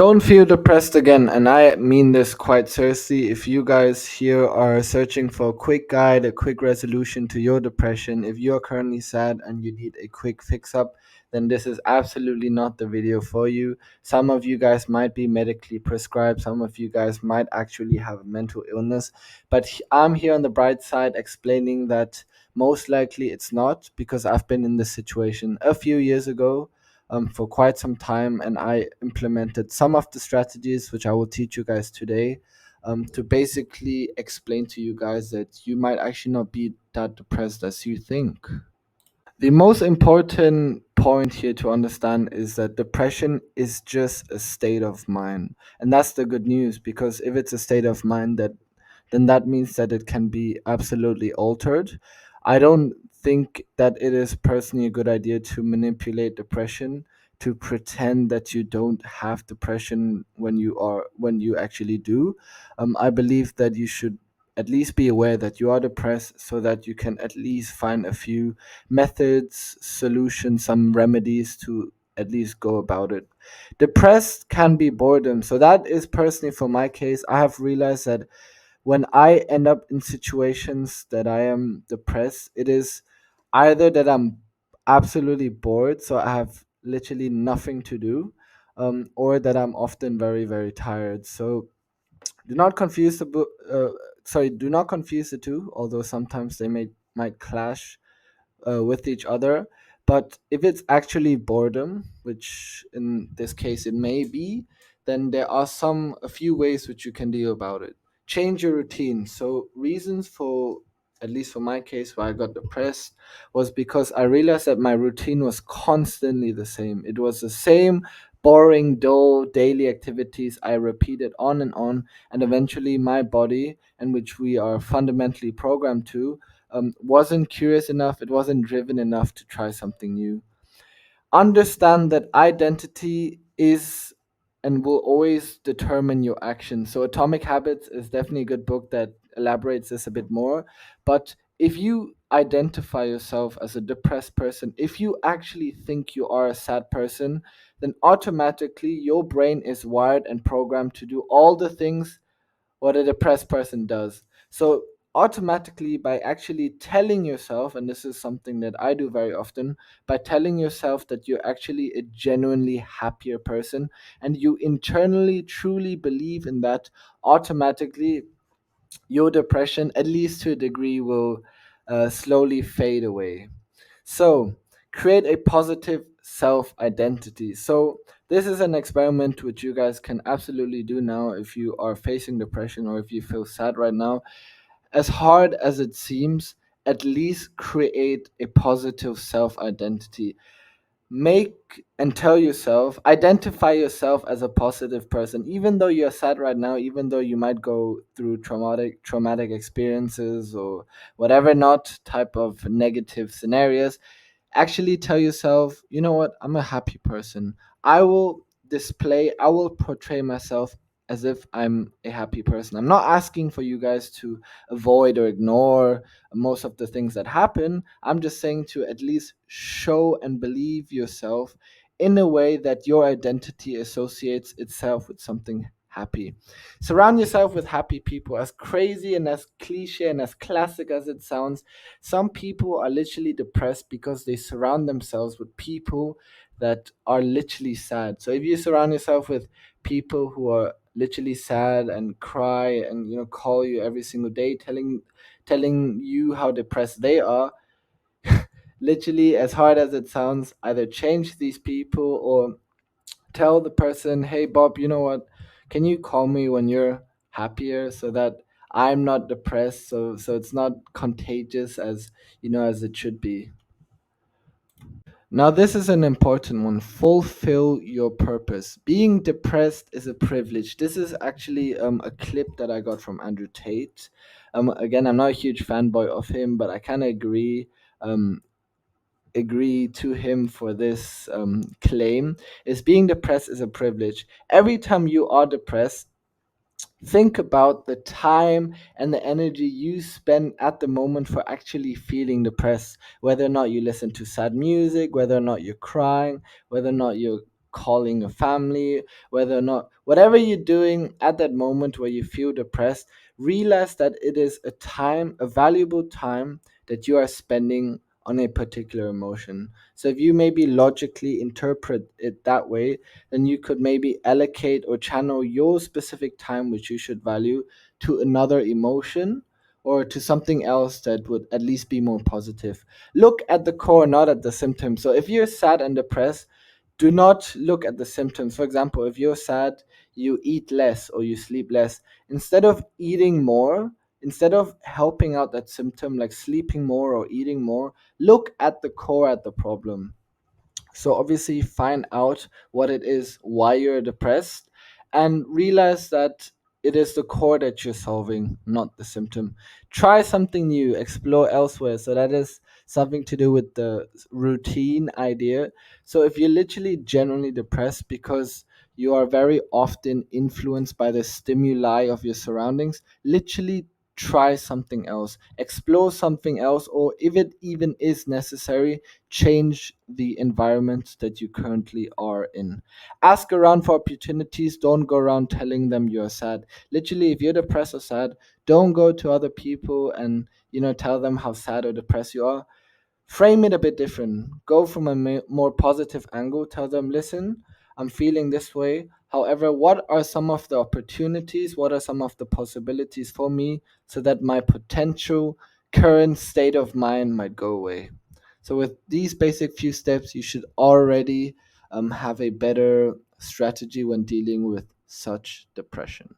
Don't feel depressed again, and I mean this quite seriously. If you guys here are searching for a quick guide, a quick resolution to your depression, if you are currently sad and you need a quick fix up, then this is absolutely not the video for you. Some of you guys might be medically prescribed, some of you guys might actually have a mental illness, but I'm here on the bright side explaining that most likely it's not, because I've been in this situation a few years ago for quite some time, and I implemented some of the strategies which I will teach you guys today to basically explain to you guys that you might actually not be that depressed as you think. The most important point here to understand is that depression is just a state of mind. And that's the good news, because if it's a state of mind, then that means that it can be absolutely altered. I don't think that it is personally a good idea to manipulate depression, to pretend that you don't have depression when you actually do. I believe that you should at least be aware that you are depressed, so that you can at least find a few methods, solutions, some remedies to at least go about it. Depressed can be boredom. So that is personally for my case. I have realized that when I end up in situations that I am depressed, it is either that I'm absolutely bored, so I have literally nothing to do, or that I'm often very, very tired. So do not confuse do not confuse the two, although sometimes they might clash with each other. But if it's actually boredom, which in this case it may be, then there are a few ways which you can deal about it. Change your routine. So reasons for, at least for my case, why I got depressed was because I realized that my routine was constantly the same. It was the same boring, dull daily activities I repeated on, and eventually my body, and which we are fundamentally programmed to, wasn't curious enough, it wasn't driven enough to try something new. Understand that identity is and will always determine your actions. So, Atomic Habits is definitely a good book that elaborates this a bit more. But if you identify yourself as a depressed person, if you actually think you are a sad person, then automatically your brain is wired and programmed to do all the things what a depressed person does. So automatically, by actually telling yourself, and this is something that I do very often, by telling yourself that you're actually a genuinely happier person and you internally truly believe in that, automatically your depression, at least to a degree, will slowly fade away. So, create a positive self identity. So, this is an experiment which you guys can absolutely do now if you are facing depression or if you feel sad right now. As hard as it seems, at least create a positive self identity. Make and tell yourself, identify yourself as a positive person, even though you're sad right now, even though you might go through traumatic experiences or whatever not type of negative scenarios. Actually tell yourself, you know what, I'm a happy person. I will portray myself as if I'm a happy person. I'm not asking for you guys to avoid or ignore most of the things that happen. I'm just saying to at least show and believe yourself in a way that your identity associates itself with something happy. Surround yourself with happy people. As crazy and as cliche and as classic as it sounds, some people are literally depressed because they surround themselves with people that are literally sad. So if you surround yourself with people who are literally sad and cry and call you every single day telling you how depressed they are, literally, as hard as it sounds, either change these people or tell the person, hey Bob, you know what, can you call me when you're happier, so that I'm not depressed, so it's not contagious as as it should be. Now this is an important one. Fulfill your purpose. Being depressed is a privilege. This is actually a clip that I got from Andrew Tate. Again, I'm not a huge fanboy of him, but I kind of um, agree to him for this claim. Is being depressed is a privilege. Every time you are depressed, think about the time and the energy you spend at the moment for actually feeling depressed. Whether or not you listen to sad music, whether or not you're crying, whether or not you're calling a family, whether or not, whatever you're doing at that moment where you feel depressed, realize that it is a time, a valuable time that you are spending on a particular emotion. So if you maybe logically interpret it that way, then you could maybe allocate or channel your specific time, which you should value, to another emotion or to something else that would at least be more positive. Look at the core, not at the symptoms. So if you're sad and depressed, do not look at the symptoms. For example, if you're sad, you eat less or you sleep less. Instead of eating more, instead of helping out that symptom like sleeping more or eating more, look at the core, at the problem. So obviously find out what it is, why you're depressed, and realize that it is the core that you're solving, not the symptom. Try something new, explore elsewhere. So that is something to do with the routine idea. So if you're literally genuinely depressed because you are very often influenced by the stimuli of your surroundings, literally try something else, explore something else, or if it even is necessary, change the environment that you currently are in. Ask around for opportunities. Don't go around telling them you're sad. Literally, if you're depressed or sad, don't go to other people and tell them how sad or depressed you are. Frame it a bit different. Go from a more positive angle. Tell them, listen, I'm feeling this way. However, what are some of the opportunities? What are some of the possibilities for me so that my potential current state of mind might go away? So, with these basic few steps, you should already have a better strategy when dealing with such depression.